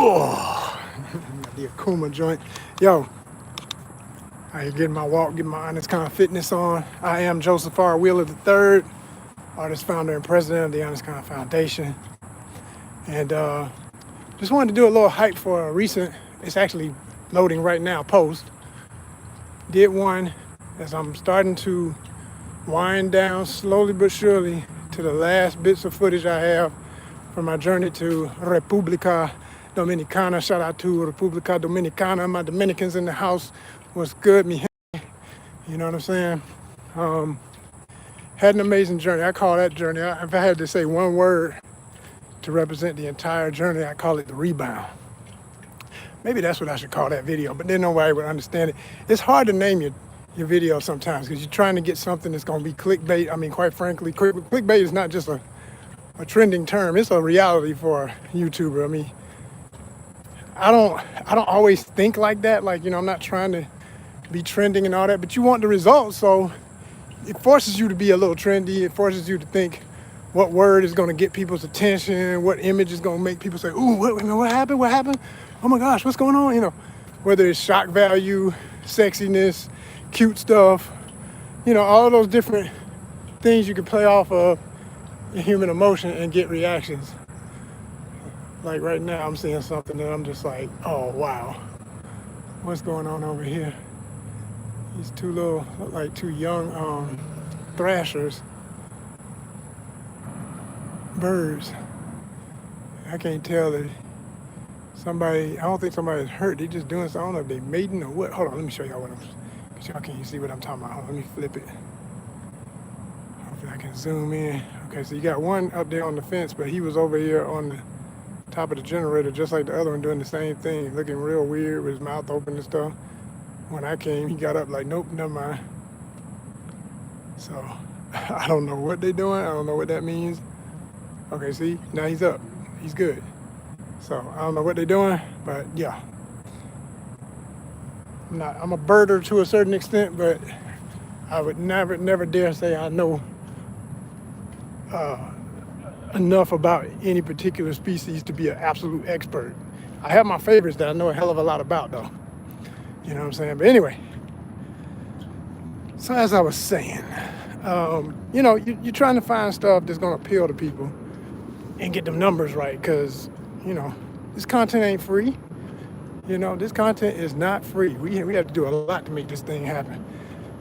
Oh, the Akuma joint. Yo, I getting my walk, getting my ONYXCON fitness on. I am Joseph R. Wheeler III, artist, founder, and president of the ONYXCON Foundation. And just wanted to do a little hype for a recent, it's actually loading right now, post. Did one as I'm starting to wind down slowly but surely to the last bits of footage I have from my journey to República Dominicana. Shout out to República Dominicana, my Dominicans in the house. What's good, me? You know what I'm saying? Had an amazing journey. I call that journey, if I had to say one word to represent the entire journey, I call it the rebound. Maybe that's what I should call that video, but then nobody would understand it. It's hard to name your video sometimes because you're trying to get something that's going to be clickbait. I mean, quite frankly, clickbait is not just a trending term. It's a reality for a YouTuber. I mean, I don't always think like that. Like, you know, I'm not trying to be trending and all that, but you want the results. So it forces you to be a little trendy. It forces you to think what word is going to get people's attention, what image is going to make people say, ooh, what happened? What happened? Oh my gosh, what's going on? You know, whether it's shock value, sexiness, cute stuff, you know, all those different things you can play off of human emotion and get reactions. Like right now, I'm seeing something that I'm just like, oh, wow. What's going on over here? These two look like two young thrashers. Birds. I can't tell if I don't think somebody's hurt. They just doing something. I don't know if they mating or what. Hold on, let me show y'all what because y'all can't see what I'm talking about. Hold on, let me flip it. Hopefully I can zoom in. Okay, so you got one up there on the fence, but he was over here on the top of the generator, just like the other one, doing the same thing, looking real weird with his mouth open and stuff. When I came, he got up like, nope, never mind. So, I don't know what they're doing. I don't know what that means. Okay, see, now he's up. He's good. So, I don't know what they're doing, but yeah. I'm a birder to a certain extent, but I would never dare say I know enough about any particular species to be an absolute expert. I have my favorites that I know a hell of a lot about, though. You know what I'm saying? But anyway, so as I was saying, you know, you're trying to find stuff that's going to appeal to people and get them numbers right, because, you know, this content ain't free. You know, this content is not free. We have to do a lot to make this thing happen.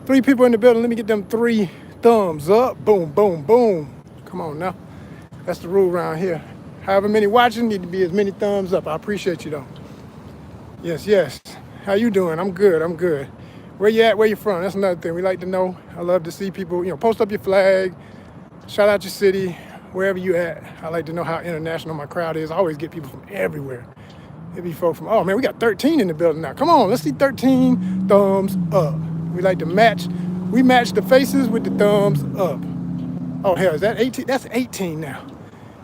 3 people in the building. Let me get them 3 thumbs up. Boom, boom, boom. Come on now. That's the rule around here. However many watching, need to be as many thumbs up. I appreciate you, though. Yes. How you doing? I'm good. Where you at? Where you from? That's another thing we like to know. I love to see people, you know, post up your flag, shout out your city, wherever you at. I like to know how international my crowd is. I always get people from everywhere. There be folk from, oh man, we got 13 in the building now. Come on, let's see 13 thumbs up. We like to match the faces with the thumbs up. Oh hell, is that 18? That's 18 now.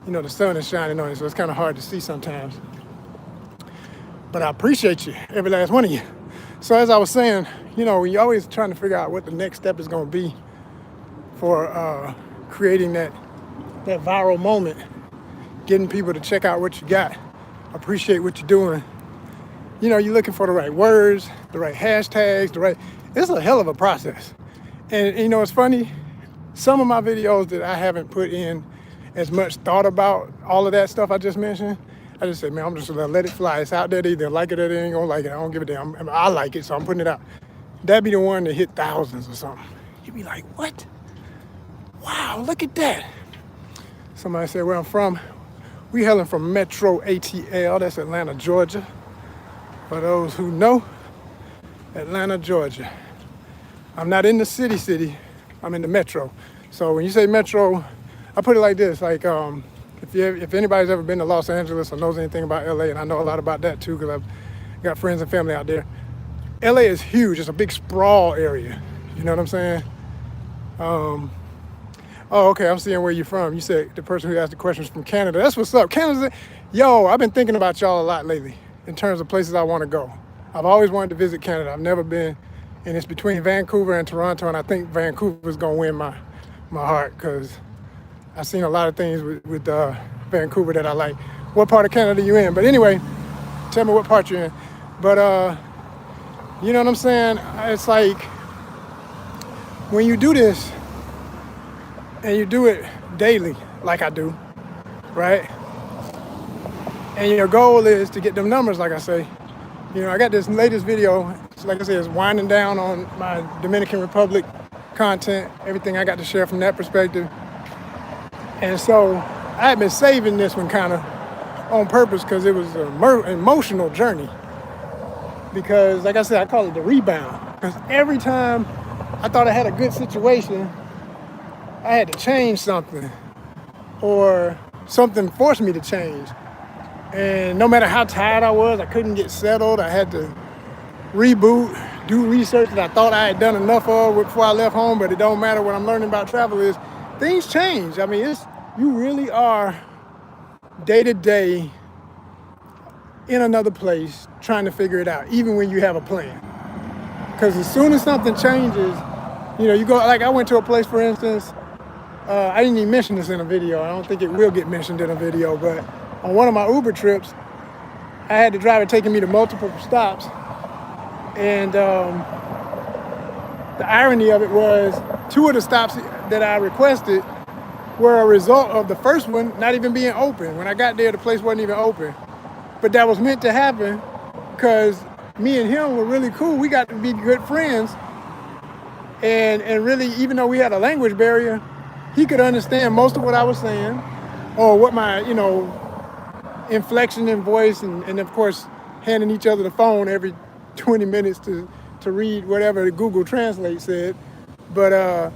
You know, the sun is shining on it, so it's kind of hard to see sometimes. But I appreciate you, every last one of you. So as I was saying, you know, you're always trying to figure out what the next step is going to be for creating that viral moment, getting people to check out what you got, appreciate what you're doing. You know, you're looking for the right words, the right hashtags, it's a hell of a process. And you know, it's funny, some of my videos that I haven't put in as much thought about all of that stuff I just mentioned, I just say, man, I'm just gonna let it fly. It's out there. They either like it or they ain't gonna like it. I don't give a damn. I like it, so I'm putting it out. That'd be the one that hit thousands or something. You'd be like, what? Wow, look at that. Somebody said where I'm from. We hailing from Metro ATL. That's Atlanta, Georgia. For those who know, Atlanta, Georgia. I'm not in the city. I'm in the metro. So when you say metro, I put it like this, like if anybody's ever been to Los Angeles or knows anything about LA, and I know a lot about that too because I've got friends and family out there. LA is huge. It's a big sprawl area. You know what I'm saying? Oh, okay, I'm seeing where you're from. You said the person who asked the questions from Canada. That's what's up. Canada, yo, I've been thinking about y'all a lot lately in terms of places I want to go. I've always wanted to visit Canada. I've never been, and it's between Vancouver and Toronto, and I think Vancouver's gonna win my heart because I've seen a lot of things with Vancouver that I like. What part of Canada you in? But anyway, Tell me what part you're in. But you know what I'm saying? It's like when you do this and you do it daily, like I do, right? And your goal is to get them numbers, like I say. You know, I got this latest video, like I said, it's winding down on my Dominican Republic content, everything I got to share from that perspective. And so I had been saving this one kind of on purpose because it was an emotional journey. Because, like I said, I call it the rebound. Because every time I thought I had a good situation, I had to change something, or something forced me to change. And no matter how tired I was, I couldn't get settled. I had to reboot, do research that I thought I had done enough of before I left home, but it don't matter. What I'm learning about travel is things change. I mean, you really are day to day in another place trying to figure it out, even when you have a plan. Because as soon as something changes, you know, you go, like I went to a place, for instance, I didn't even mention this in a video. I don't think it will get mentioned in a video, but on one of my Uber trips, I had the driver taking me to multiple stops. And the irony of it was 2 of the stops that I requested were a result of the first one not even being open. When I got there, the place wasn't even open. But that was meant to happen because me and him were really cool. We got to be good friends. And really, even though we had a language barrier, he could understand most of what I was saying, or what my, you know, inflection in voice, and of course, handing each other the phone every 20 minutes to read whatever the Google Translate said. But,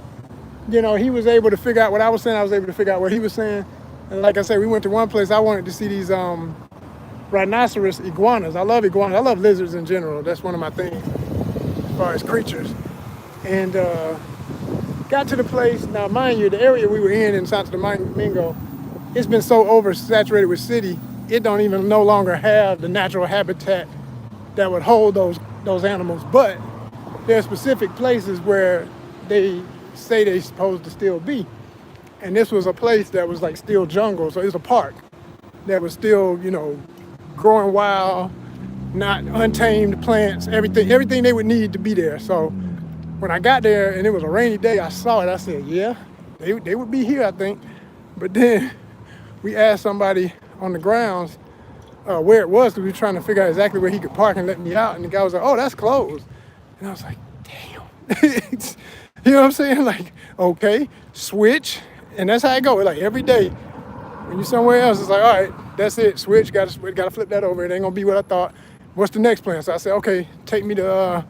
you know, he was able to figure out what I was saying. I was able to figure out what he was saying. And like I said, we went to one place. I wanted to see these rhinoceros iguanas. I love iguanas. I love lizards in general. That's one of my things as far as creatures. And got to the place. Now, mind you, the area we were in Santo Domingo, it's been so oversaturated with city, it don't even no longer have the natural habitat that would hold those animals. But there are specific places where they say they're supposed to still be. And this was a place that was like still jungle. So it was a park that was still, you know, growing wild, not untamed plants, everything they would need to be there. So when I got there and it was a rainy day, I saw it. I said, yeah, they would be here, I think. But then we asked somebody on the grounds where it was, because we were trying to figure out exactly where he could park and let me out. And the guy was like, oh, that's closed. And I was like, damn. You know what I'm saying? Like, okay, switch. And that's how it goes. Like every day, when you're somewhere else, it's like, all right, that's it. Switch, gotta flip that over. It ain't gonna be what I thought. What's the next plan? So I said, okay, take me to,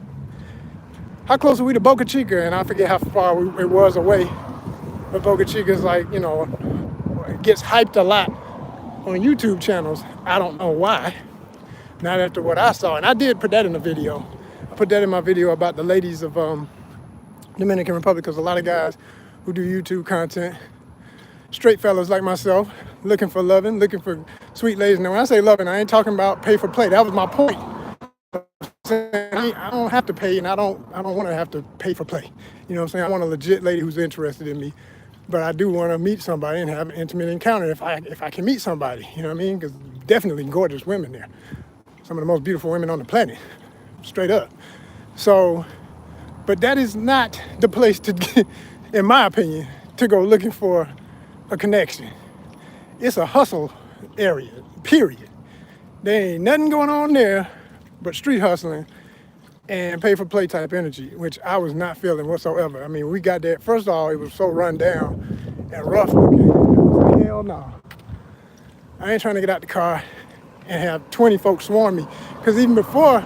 how close are we to Boca Chica? And I forget how far it was away. But Boca Chica is like, you know, it gets hyped a lot on YouTube channels. I don't know why. Not after what I saw. And I did put that in the video. I put that in my video about the ladies of Dominican Republic, because a lot of guys who do YouTube content, straight fellas like myself, looking for loving, looking for sweet ladies. Now, when I say loving, I ain't talking about pay for play. That was my point. I don't have to pay, and I don't want to have to pay for play. You know what I'm saying? I want a legit lady who's interested in me, but I do want to meet somebody and have an intimate encounter if I can meet somebody. You know what I mean? Because definitely gorgeous women there. Some of the most beautiful women on the planet, straight up. So, but that is not the place to get, in my opinion, to go looking for a connection. It's a hustle area, period. There ain't nothing going on there but street hustling and pay for play type energy, which I was not feeling whatsoever. I mean, we got there, first of all, it was so run down and rough looking. I was like, hell no. I ain't trying to get out the car and have 20 folks swarm me. Because even before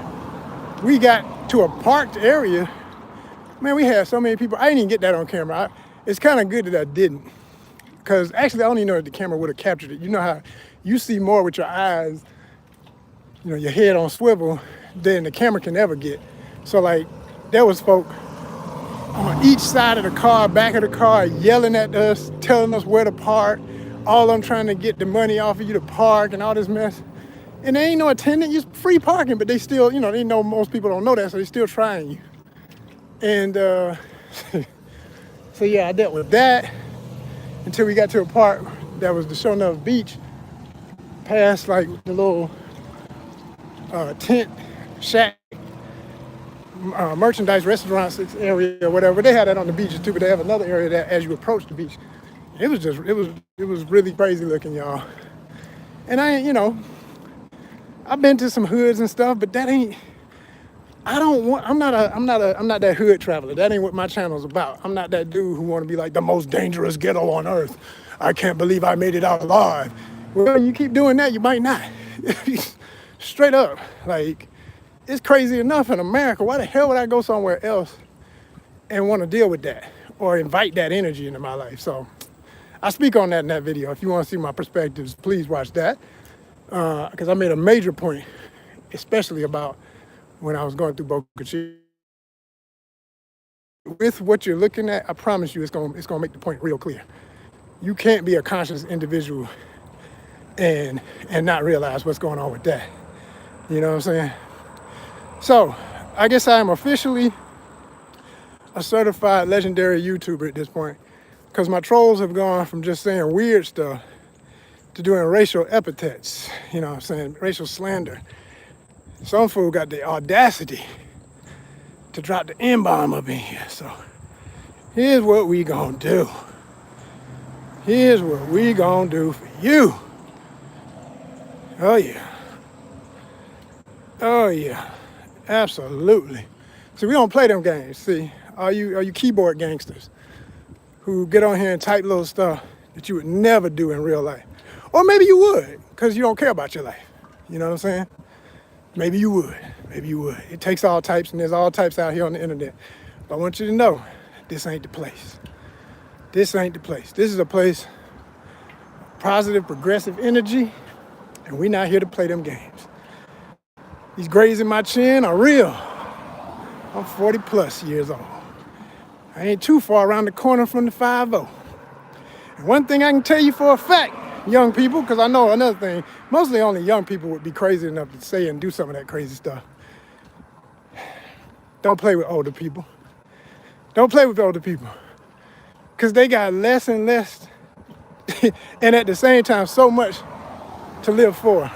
we got to a parked area, man, we had so many people. I didn't even get that on camera. It's kind of good that I didn't. Because actually, I don't even know if the camera would have captured it. You know how you see more with your eyes, you know, your head on swivel, than the camera can ever get. So like, there was folk on each side of the car, back of the car, yelling at us, telling us where to park, all of them trying to get the money off of you to park and all this mess. And there ain't no attendant, it's free parking, but they still, you know, they know most people don't know that, so they still trying you. And so yeah, I dealt with that until we got to a part that was the Show Enough Beach, past like the little tent, shack, merchandise, restaurants area, whatever. They had that on the beaches too, but they have another area that as you approach the beach. It was really crazy looking, y'all. And I've been to some hoods and stuff, but that ain't. I'm not that hood traveler. That ain't what my channel's about. I'm not that dude who want to be like the most dangerous ghetto on earth. I can't believe I made it out alive. Well, you keep doing that, you might not. Straight up, like, it's crazy enough in America. Why the hell would I go somewhere else and want to deal with that or invite that energy into my life? So I speak on that in that video. If you want to see my perspectives, please watch that. Because I made a major point, especially about when I was going through Boca Chica. With what you're looking at, I promise you it's gonna make the point real clear. You can't be a conscious individual and not realize what's going on with that. You know what I'm saying? So I guess I am officially a certified legendary YouTuber at this point, because my trolls have gone from just saying weird stuff to doing racial epithets, you know what I'm saying, racial slander. Some fool got the audacity to drop the N-bomb up in here. So here's what we gonna do. Here's what we gonna do for you. Oh yeah. Oh yeah. Absolutely. See, we don't play them games. See, are you keyboard gangsters who get on here and type little stuff that you would never do in real life? Or maybe you would, because you don't care about your life. You know what I'm saying? Maybe you would. Maybe you would. It takes all types, and there's all types out here on the internet. But I want you to know, this ain't the place. This ain't the place. This is a place of positive, progressive energy, and we're not here to play them games. These grays in my chin are real. I'm 40 plus years old. I ain't too far around the corner from the 5-0. And one thing I can tell you for a fact, young people, because I know another thing, mostly only young people would be crazy enough to say and do some of that crazy stuff. Don't play with older people. Don't play with older people. Because they got less and less, and at the same time, so much to live for.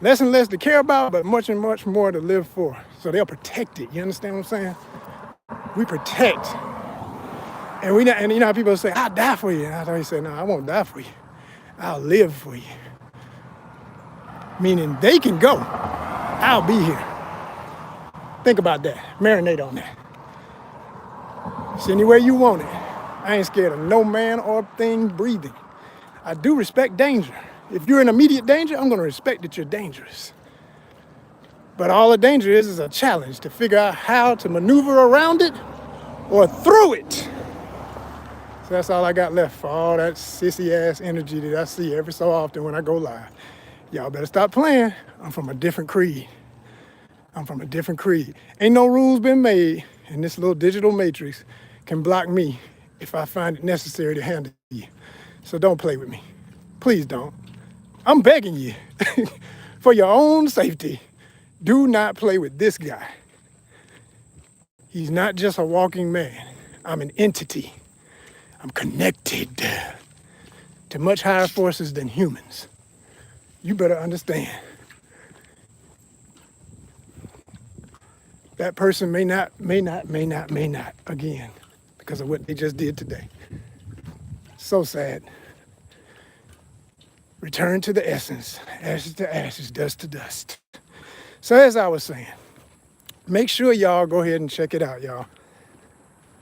Less and less to care about, but much and much more to live for. So they'll protect it. You understand what I'm saying? We protect. And you know how people say, I'll die for you. And I always say, no, I won't die for you. I'll live for you. Meaning they can go. I'll be here. Think about that. Marinate on that. It's anywhere you want it. I ain't scared of no man or thing breathing. I do respect danger. If you're in immediate danger, I'm going to respect that you're dangerous. But all the danger is a challenge to figure out how to maneuver around it or through it. So that's all I got left for all that sissy-ass energy that I see every so often when I go live. Y'all better stop playing. I'm from a different creed. I'm from a different creed. Ain't no rules been made, and this little digital matrix can block me if I find it necessary to handle you. So don't play with me. Please don't. I'm begging you, for your own safety, do not play with this guy. He's not just a walking man. I'm an entity. I'm connected to much higher forces than humans. You better understand. That person may not, again, because of what they just did today. So sad. Return to the essence, ashes to ashes, dust to dust. So as I was saying, make sure y'all go ahead and check it out, y'all.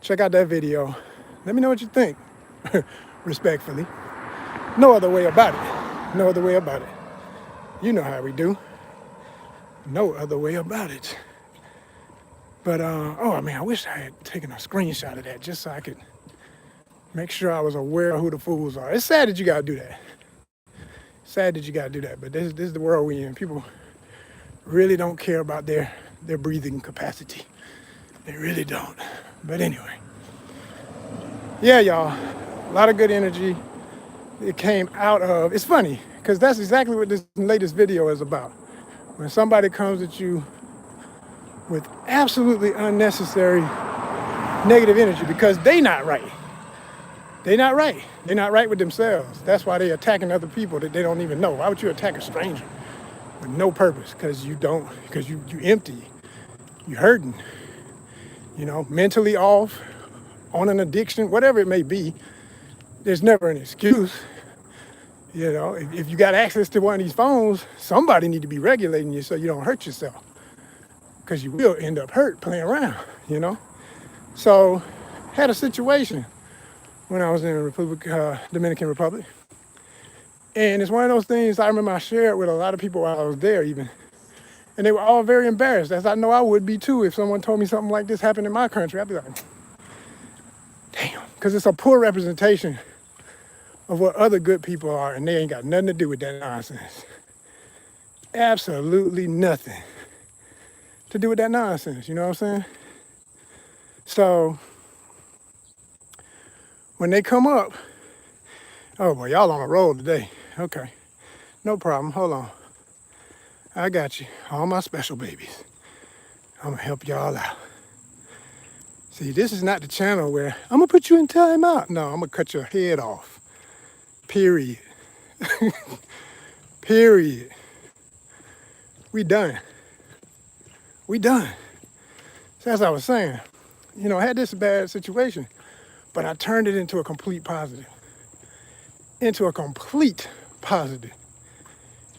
Check out that video. Let me know what you think, respectfully. No other way about it. No other way about it. You know how we do. No other way about it. But, oh man, I wish I had taken a screenshot of that just so I could make sure I was aware of who the fools are. It's sad that you gotta do that. Sad that you gotta do that, but this is the world we're in. People really don't care about their breathing capacity. They really don't. But anyway. Yeah, y'all. A lot of good energy. It came out of, it's funny, because that's exactly what this latest video is about. When somebody comes at you with absolutely unnecessary negative energy because they not right. They not right. They're not right with themselves. That's why they're attacking other people that they don't even know. Why would you attack a stranger? with no purpose because you empty, you hurting, mentally off, on an addiction, whatever it may be. There's never an excuse. If you got access to one of these phones, somebody need to be regulating you so you don't hurt yourself, because you will end up hurt playing around. So, had a situation when I was in the Dominican Republic, and it's one of those things I remember I shared with a lot of people while I was there even, and they were all very embarrassed, as I know I would be too if someone told me something like this happened in my country. I'd be like, damn, because it's a poor representation of what other good people are, and they ain't got nothing to do with that nonsense. Absolutely nothing to do with that nonsense, you know what I'm saying? So, when they come up, oh boy, y'all on a roll today. Okay, no problem, hold on. I got you, all my special babies. I'm gonna help y'all out. See, this is not the channel where I'm gonna put you in timeout. No, I'm gonna cut your head off. Period. Period. We done. So as I was saying, I had this bad situation, but I turned it into a complete positive. And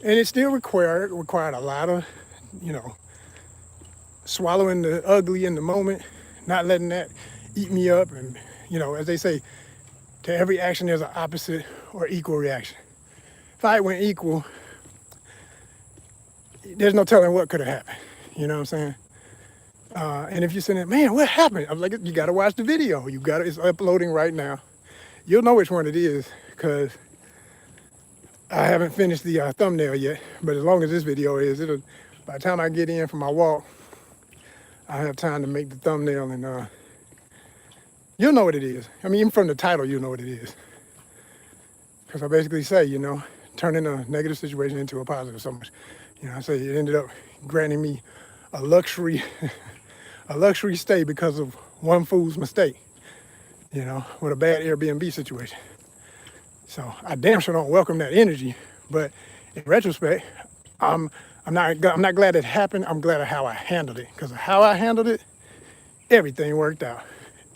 it still required a lot of, swallowing the ugly in the moment, not letting that eat me up. And, as they say, to every action, there's an opposite or equal reaction. If I went equal, there's no telling what could have happened. You know what I'm saying? And if you're saying, man, what happened? I'm like, you got to watch the video. It's uploading right now. You'll know which one it is because I haven't finished the thumbnail yet. But as long as this video is, by the time I get in from my walk, I'll have time to make the thumbnail, and you'll know what it is. I mean, even from the title, you'll know what it is. Because I basically say, turning a negative situation into a positive so much. I say it ended up granting me a luxury stay because of one fool's mistake, with a bad Airbnb situation. So I damn sure don't welcome that energy. But in retrospect, I'm not glad it happened. I'm glad of how I handled it. Because of how I handled it, everything worked out.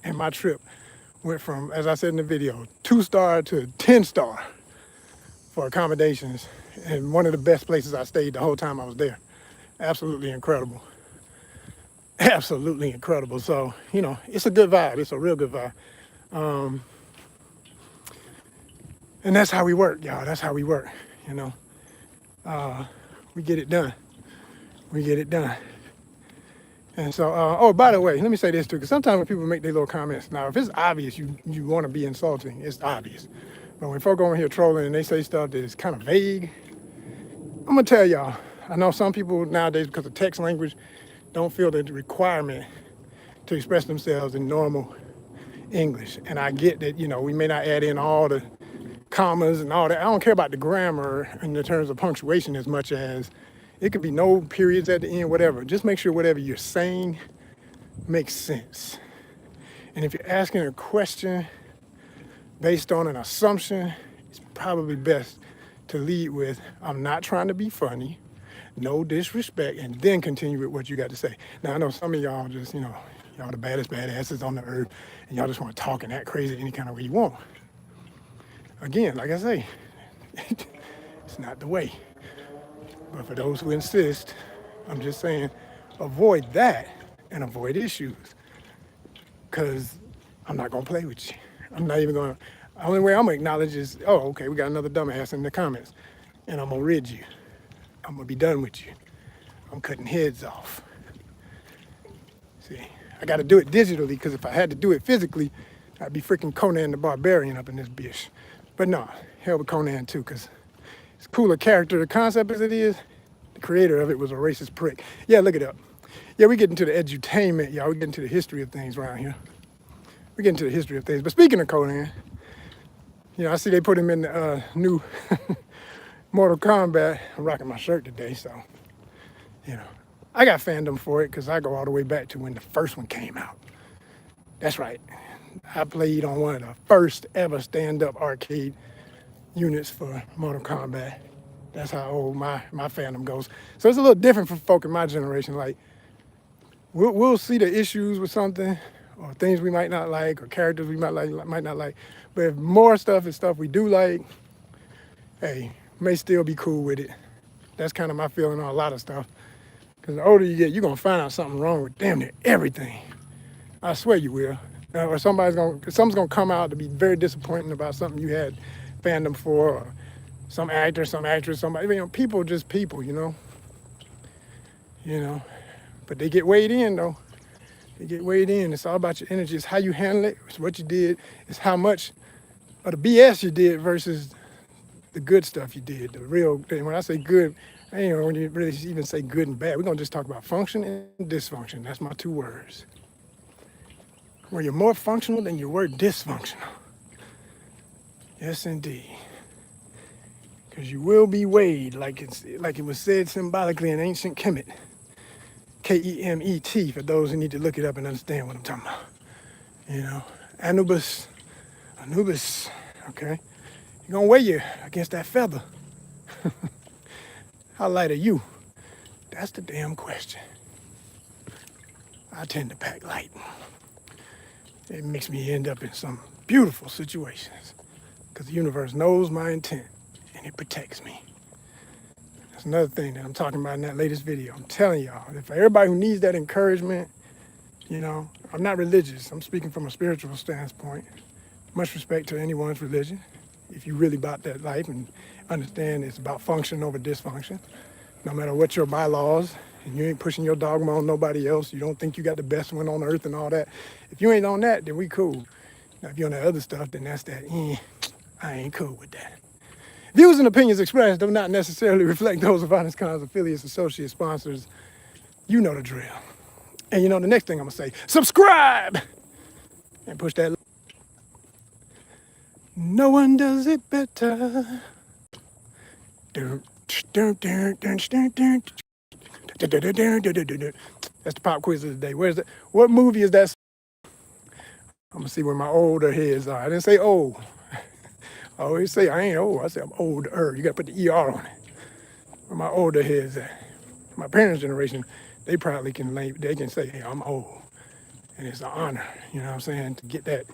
And my trip went from, as I said in the video, 2-star to 10-star for accommodations. And one of the best places I stayed the whole time I was there. Absolutely incredible. Absolutely incredible. So, it's a good vibe. It's a real good vibe. And that's how we work, y'all. That's how we work, we get it done. And so, by the way, let me say this too, because sometimes when people make their little comments, now if it's obvious you want to be insulting, it's obvious. But when folk go in here trolling and they say stuff that is kind of vague, I'm going to tell y'all, I know some people nowadays, because of text language, don't feel the requirement to express themselves in normal English. And I get that, we may not add in all the commas and all that. I don't care about the grammar in the terms of punctuation as much as it could be no periods at the end, whatever. Just make sure whatever you're saying makes sense. And if you're asking a question based on an assumption, it's probably best to lead with, I'm not trying to be funny, no disrespect, and then continue with what you got to say. Now, I know some of y'all just, y'all the baddest badasses on the earth, and y'all just want to talk and act crazy any kind of way you want. Again, like I say, it's not the way. But for those who insist, I'm just saying, avoid that and avoid issues. Because I'm not going to play with you. I'm not even going to. The only way I'm going to acknowledge is, oh, okay, we got another dumbass in the comments. And I'm going to rid you. I'm going to be done with you. I'm cutting heads off. See, I got to do it digitally, because if I had to do it physically, I'd be freaking Conan the Barbarian up in this bitch. But no, hell with Conan too, because it's cooler character. The concept as it is, the creator of it was a racist prick. Yeah, look it up. Yeah, we get into the edutainment, y'all. We get into the history of things around here. We get into the history of things. But speaking of Conan, I see they put him in the new Mortal Kombat. I'm rocking my shirt today, so, I got fandom for it because I go all the way back to when the first one came out. That's right. I played on one of the first ever stand-up arcade units for Mortal Kombat. That's how old my fandom goes. So it's a little different from folk in my generation. Like we'll see the issues with something, or things we might not like, or characters we might not like. But if more stuff is stuff we do like, hey, may still be cool with it. That's kind of my feeling on a lot of stuff. Because the older you get, you're gonna find out something wrong with damn near everything. I swear you will. Or something's gonna come out to be very disappointing about something you had fandom for, or some actor, some actress, somebody. You know, people just people, you know. You know, but they get weighed in though. They get weighed in. It's all about your energy. It's how you handle it. It's what you did. It's how much of the BS you did versus the good stuff you did. The real thing. When I say good, I ain't when you really even say good and bad. We're gonna just talk about function and dysfunction. That's my two words. Where you're more functional than you were dysfunctional. Yes, indeed. Because you will be weighed, like it was said symbolically in ancient Kemet. Kemet, for those who need to look it up and understand what I'm talking about. You know, Anubis, okay? You're gonna weigh you against that feather. How light are you? That's the damn question. I tend to pack light. It makes me end up in some beautiful situations because the universe knows my intent and it protects me. That's another thing that I'm talking about in that latest video. I'm telling y'all, for everybody who needs that encouragement, you know, I'm not religious. I'm speaking from a spiritual standpoint. Much respect to anyone's religion. If you really about that life and understand it's about function over dysfunction, no matter what your bylaws, and you ain't pushing your dogma on nobody else, you don't think you got the best one on earth and all that. If you ain't on that, then we cool. Now, if you're on that other stuff, then that's that, I ain't cool with that. Views and opinions expressed do not necessarily reflect those of ONYXCON's affiliates, associates, sponsors. You know the drill. And you know the next thing I'm gonna say, subscribe! And push that. No one does it better. That's the pop quiz of the day. Where's that? What movie is that? I'm gonna see where my older heads are. I didn't say old. I always say I ain't old. I say I'm older. You gotta put the ER on it. Where my older heads at? My parents' generation, they probably they can say, hey, I'm old. And it's an honor, you know what I'm saying, to get that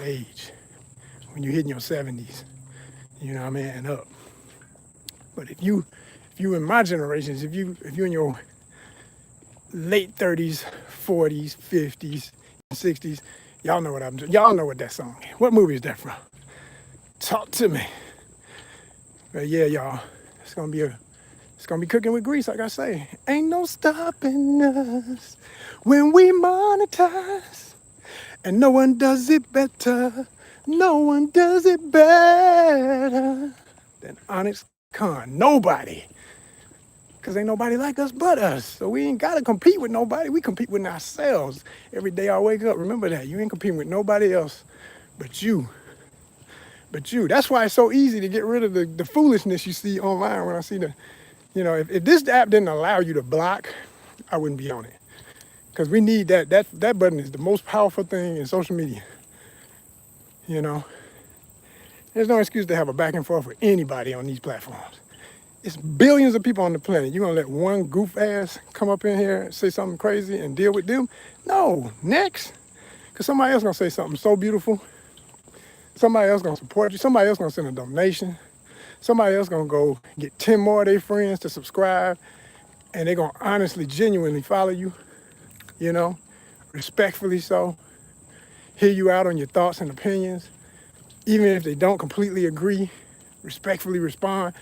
age. When you're hitting your 70s, you know what I mean, and up. But if you in my generations, if you in your late 30s, 40s, 50s, 60s, y'all know what that song is. What movie is that from? Talk to me. But yeah, y'all, it's gonna be cooking with grease, like I say. Ain't no stopping us when we monetize, and no one does it better. No one does it better than ONYXCON. Nobody. Because ain't nobody like us but us. So we ain't got to compete with nobody. We compete with ourselves. Every day I wake up, remember that. You ain't competing with nobody else but you. But you. That's why it's so easy to get rid of the foolishness you see online when I see you know, if this app didn't allow you to block, I wouldn't be on it. Because we need that. That button is the most powerful thing in social media. You know, there's no excuse to have a back and forth with anybody on these platforms. It's billions of people on the planet. You're gonna let one goof ass come up in here and say something crazy and deal with them? No, next. Because somebody else gonna say something so beautiful. Somebody else gonna support you. Somebody else gonna send a donation. Somebody else gonna go get 10 more of their friends to subscribe. And they're gonna honestly, genuinely follow you, you know, respectfully so. Hear you out on your thoughts and opinions. Even if they don't completely agree, respectfully respond.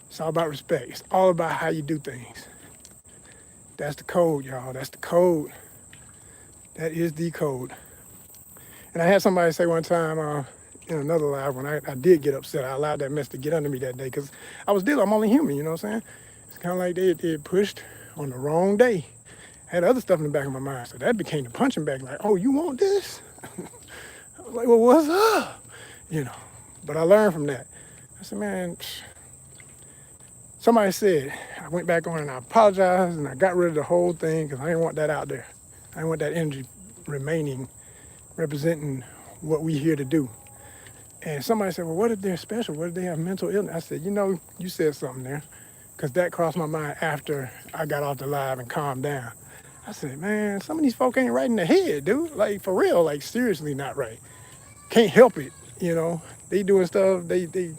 It's all about respect. It's all about how you do things. That's the code, y'all. That's the code. That is the code. And I had somebody say one time in another live when I did get upset, I allowed that mess to get under me that day because I'm only human, you know what I'm saying? It's kind of like they had pushed on the wrong day. I had other stuff in the back of my mind. So that became the punching bag, like, oh, you want this? I was like, well, what's up? You know, but I learned from that. I said, man, somebody said, I went back on and I apologized and I got rid of the whole thing because I didn't want that out there. I didn't want that energy representing what we here to do. And somebody said, well, what if they're special? What if they have mental illness? I said, you said something there. Because that crossed my mind after I got off the live and calmed down. I said, man, some of these folk ain't right in the head, dude. Like, for real, like, seriously not right. Can't help it, They doing stuff, they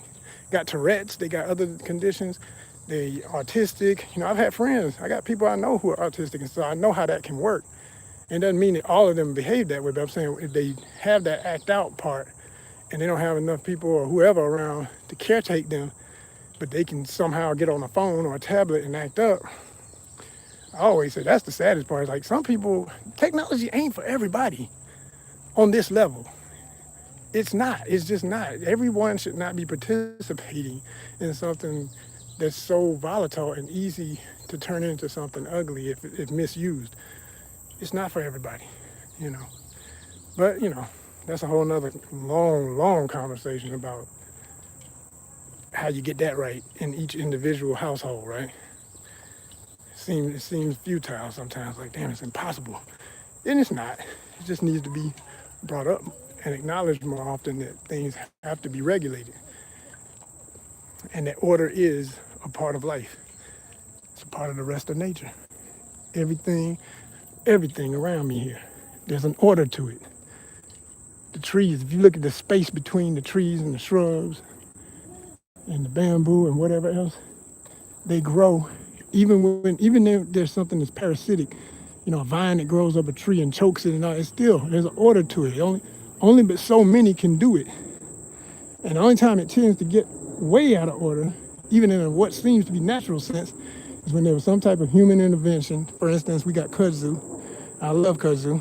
got Tourette's, they got other conditions, they autistic. I've had friends, I got people I know who are autistic, and so I know how that can work. It doesn't mean that all of them behave that way, but I'm saying if they have that act out part and they don't have enough people or whoever around to caretake them, but they can somehow get on a phone or a tablet and act up. I always say that's the saddest part. It's like some people, technology ain't for everybody on this level. It's not. It's just not. Everyone should not be participating in something that's so volatile and easy to turn into something ugly if misused. It's not for everybody, you know. But, that's a whole nother long, long conversation about how you get that right in each individual household, right? It seems futile sometimes, like, damn, it's impossible. And it's not. It just needs to be brought up and acknowledged more often that things have to be regulated and that order is a part of life. It's a part of the rest of nature. Everything around me here, there's an order to it. The trees, if you look at the space between the trees and the shrubs and the bamboo and whatever else, they grow. Even if there's something that's parasitic, a vine that grows up a tree and chokes it and all, there's an order to it. Only but so many can do it. And the only time it tends to get way out of order, even in what seems to be natural sense, is when there was some type of human intervention. For instance, we got kudzu. I love kudzu.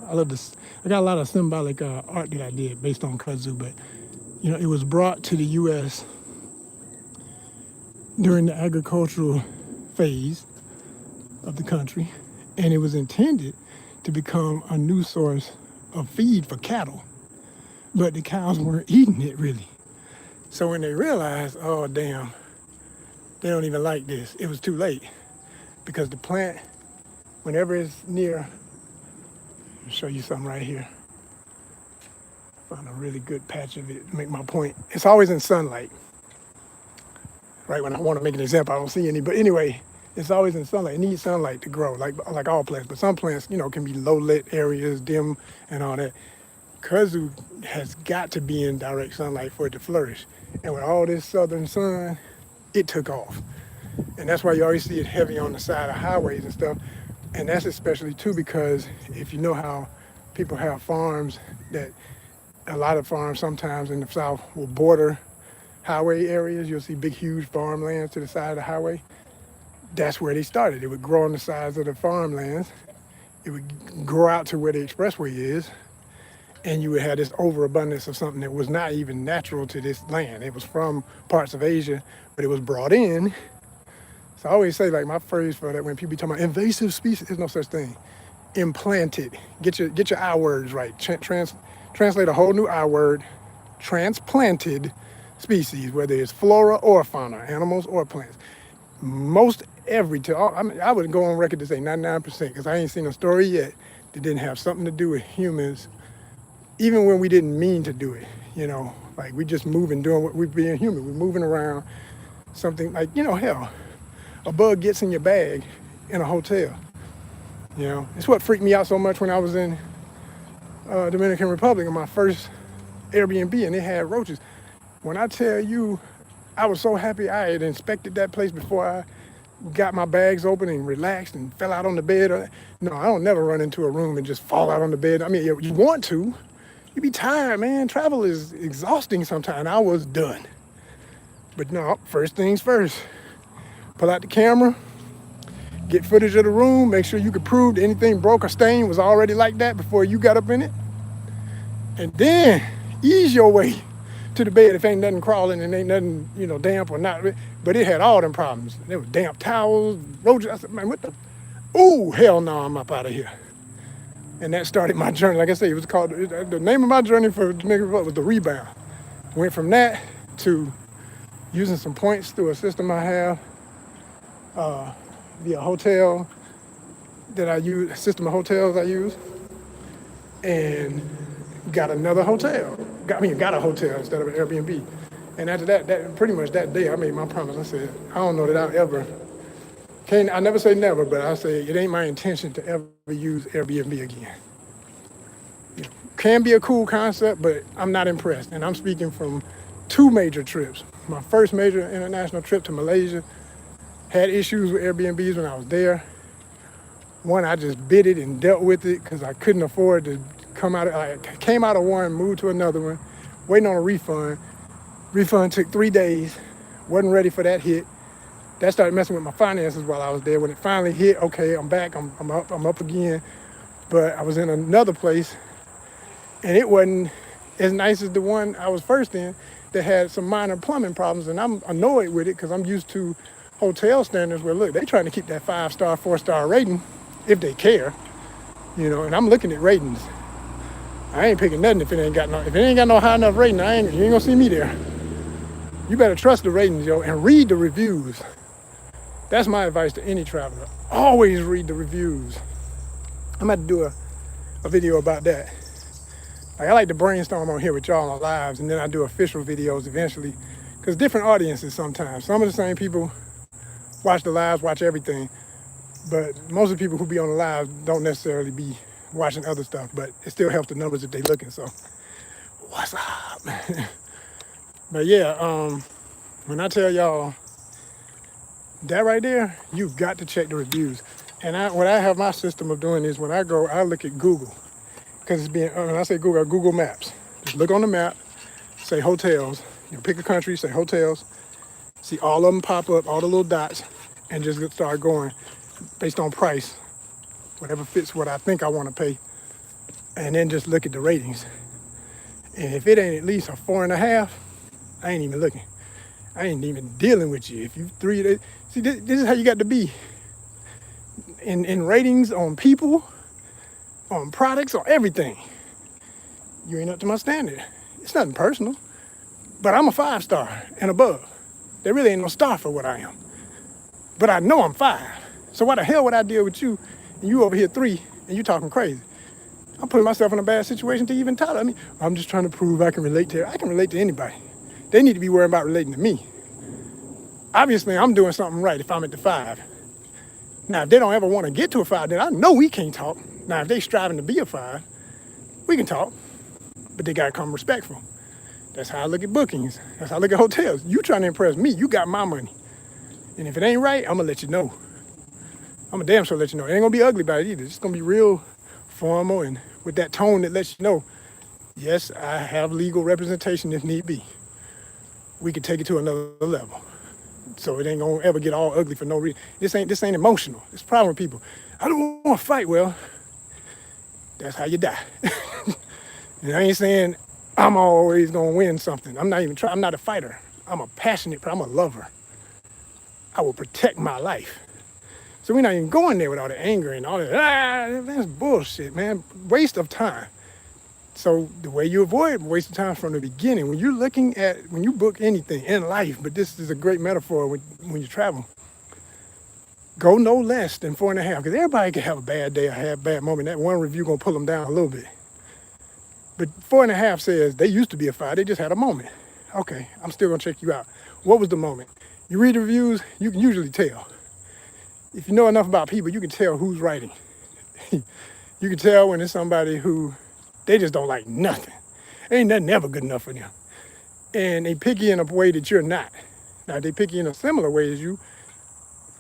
I love this. I got a lot of symbolic art that I did based on kudzu, but it was brought to the U.S. during the agricultural phase of the country, and it was intended to become a new source of feed for cattle, but the cows weren't eating it really. So when they realized, oh damn, they don't even like this, it was too late, because the plant, whenever it's near, I'll show you something right here. Found a really good patch of it to make my point. It's always in sunlight. Right when I want to make an example, I don't see any, but anyway, it's always in sunlight. It needs sunlight to grow, like all plants. But some plants, can be low lit areas, dim, and all that. Kudzu has got to be in direct sunlight for it to flourish. And with all this southern sun, it took off. And that's why you always see it heavy on the side of highways and stuff. And that's especially too because if you know how people have farms, that a lot of farms sometimes in the South will border highway areas. You'll see big, huge farmlands to the side of the highway. That's where they started. It would grow on the sides of the farmlands. It would grow out to where the expressway is. And you would have this overabundance of something that was not even natural to this land. It was from parts of Asia, but it was brought in. So I always say, like, my phrase for that when people be talking about invasive species, there's no such thing. Implanted. Get your I words right. Translate a whole new I word. Transplanted species, whether it's flora or fauna, animals or plants. I would go on record to say 99%, because I ain't seen a story yet that didn't have something to do with humans, even when we didn't mean to do it. Like we just moving, doing what we're being human. We're moving around. Something like, hell, a bug gets in your bag in a hotel. It's what freaked me out so much when I was in Dominican Republic on my first Airbnb, and they had roaches. When I tell you, I was so happy I had inspected that place before I got my bags open and relaxed and fell out on the bed. No, I don't never run into a room and just fall out on the bed. I mean, you want to. You be tired, man. Travel is exhausting sometimes. I was done. But no, first things first. Pull out the camera, get footage of the room, make sure you could prove that anything broke or stained was already like that before you got up in it. And then ease your way to the bed if ain't nothing crawling and ain't nothing, damp or not. But it had all them problems. There was damp towels, roaches. I said, man, what the? Ooh, hell no, I'm up out of here. And that started my journey. Like I said, it was called, the name of my journey for Dominican Republic was The Rebound. Went from that to using some points through a system I have via hotel that I use, system of hotels I use, and got another hotel. got a hotel instead of an Airbnb. And after that pretty much that day, I made my promise. I said, I don't know that I'll ever, I never say never, but I say it ain't my intention to ever use Airbnb again. Can be a cool concept, but I'm not impressed. And I'm speaking from 2 major trips. My first major international trip to Malaysia, had issues with Airbnbs when I was there. One, I just bit it and dealt with it because I couldn't afford to I came out of one, moved to another one, waiting on a refund. Refund took 3 days, wasn't ready for that hit. That started messing with my finances while I was there. When it finally hit, okay, I'm back, I'm up again. But I was in another place, and it wasn't as nice as the one I was first in that had some minor plumbing problems, and I'm annoyed with it because I'm used to hotel standards where, look, they trying to keep that 5-star, 4-star rating if they care, and I'm looking at ratings. I ain't picking nothing if it ain't got no high enough rating. You ain't gonna see me there. You better trust the ratings, and read the reviews. That's my advice to any traveler. Always read the reviews. I'm about to do a video about that. Like, I like to brainstorm on here with y'all on lives, and then I do official videos eventually, because different audiences sometimes. Some of the same people watch the lives, watch everything, but most of the people who be on the lives don't necessarily be watching other stuff, but it still helps the numbers if they looking. So what's up? But yeah, when I tell y'all that right there, you've got to check the reviews. And what I have my system of doing is when I go, I look at Google, because when I say Google Maps. Just look on the map, say hotels, pick a country, say hotels, see all of them pop up, all the little dots, and just start going based on price, whatever fits what I think I want to pay, and then just look at the ratings. And if it ain't at least a 4.5, I ain't even looking. I ain't even dealing with you. If you 3, see, this is how you got to be in ratings on people, on products, on everything. You ain't up to my standard. It's nothing personal, but I'm a 5-star and above. There really ain't no star for what I am, but I know I'm 5. So why the hell would I deal with you and you over here 3 and you talking crazy? I'm putting myself in a bad situation to even tell. I'm just trying to prove I can relate to anybody. They need to be worried about relating to me. Obviously, I'm doing something right if I'm at the 5. Now, if they don't ever want to get to a 5, then I know we can't talk. Now, if they striving to be a 5, we can talk, but they got to come respectful. That's how I look at bookings. That's how I look at hotels. You trying to impress me, you got my money. And if it ain't right, I'm going to let you know. I'm a damn sure let you know. It ain't going to be ugly about it either. It's going to be real formal and with that tone that lets you know, yes, I have legal representation if need be. We can take it to another level. So it ain't gonna ever get all ugly for no reason. This ain't emotional. It's a problem with people. I don't want to fight. Well, that's how you die. And I ain't saying I'm always gonna win something. I'm not a fighter. I'm a passionate, I'm a lover. I will protect my life. So we're not even going there with all the anger and all that. That's bullshit, man. Waste of time. So the way you avoid wasting time from the beginning, when you book anything in life, but this is a great metaphor when you travel, go no less than 4.5, because everybody can have a bad day or have a bad moment. That one review gonna pull them down a little bit. But 4.5 says they used to be a 5, they just had a moment. Okay, I'm still gonna check you out. What was the moment? You read the reviews, you can usually tell. If you know enough about people, you can tell who's writing. You can tell when it's somebody who they just don't like nothing. Ain't nothing ever good enough for them. And they pick you in a way that you're not. Now, they pick you in a similar way as you.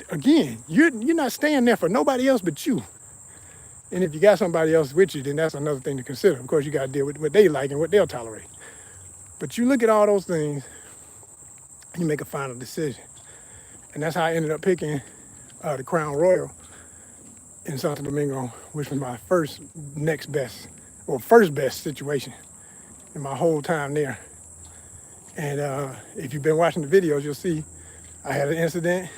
Again, you're not staying there for nobody else but you. And if you got somebody else with you, then that's another thing to consider. Of course, you got to deal with what they like and what they'll tolerate. But you look at all those things, and you make a final decision. And that's how I ended up picking the Crown Royal in Santo Domingo, which was my first best situation in my whole time there. And if you've been watching the videos, you'll see I had an incident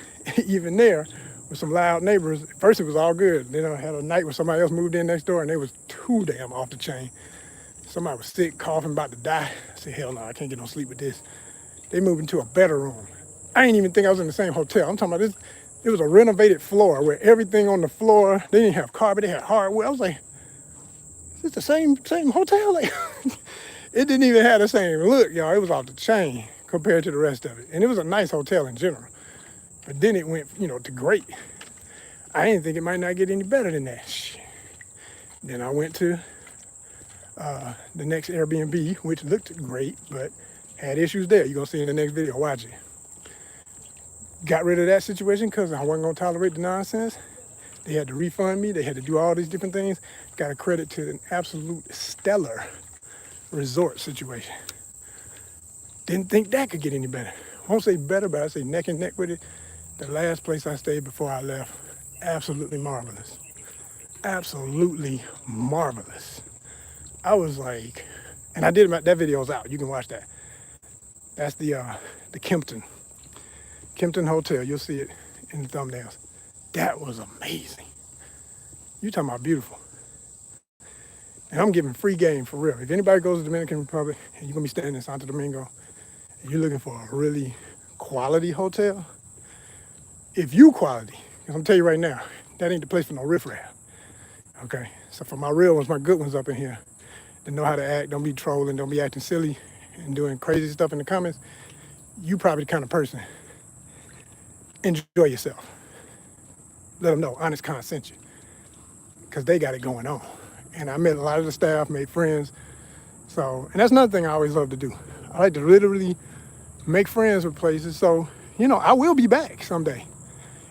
even there with some loud neighbors. At first it was all good. Then I had a night where somebody else moved in next door and they was too damn off the chain. Somebody was sick, coughing, about to die. I said, hell no, I can't get no sleep with this. They moved into a better room. I didn't even think I was in the same hotel. I'm talking about this. It was a renovated floor where everything on the floor, they didn't have carpet, they had hardwood. I was like, is this the same hotel? Like, It didn't even have the same look, y'all. It was off the chain compared to the rest of it. And it was a nice hotel in general. But then it went, to great. I didn't think it might not get any better than that. Shit. Then I went to the next Airbnb, which looked great, but had issues there. You're going to see in the next video. Watch it. Got rid of that situation because I wasn't going to tolerate the nonsense. They had to refund me. They had to do all these different things. Got a credit to an absolute stellar resort situation. Didn't think that could get any better. Won't say better, but I say neck and neck with it. The last place I stayed before I left, absolutely marvelous. Absolutely marvelous. I was like, and I did, that video's out. You can watch that. That's the Kimpton Hotel. You'll see it in the thumbnails. That was amazing. You talking about beautiful. And I'm giving free game for real. If anybody goes to the Dominican Republic and you're gonna be staying in Santo Domingo and you're looking for a really quality hotel, if you quality, I'm gonna tell you right now, that ain't the place for no riffraff. Okay, so for my real ones, my good ones up in here, that know how to act, don't be trolling, don't be acting silly and doing crazy stuff in the comments, you probably the kind of person, enjoy yourself. Let them know ONYXCON sent you, because they got it going on. And I met a lot of the staff, made friends. So, and that's another thing I always love to do. I like to literally make friends with places. So, I will be back someday.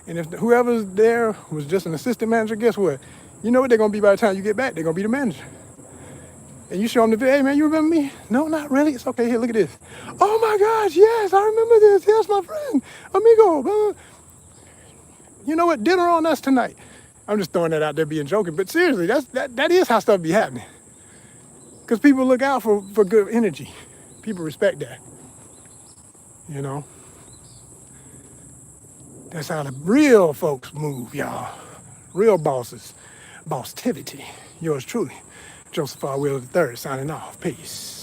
And if whoever's there was just an assistant manager, guess what? You know what they're going to be by the time you get back? They're going to be the manager. And you show them the video, hey man, you remember me? No, not really. It's okay, here, look at this. Oh my gosh, yes, I remember this. Yes, my friend, amigo. You know what, dinner on us tonight. I'm just throwing that out there being joking, but seriously, that is how stuff be happening. Because people look out for good energy. People respect that. That's how the real folks move, y'all. Real bosses. Bosstivity. Yours truly, Joseph R. Will III, signing off. Peace.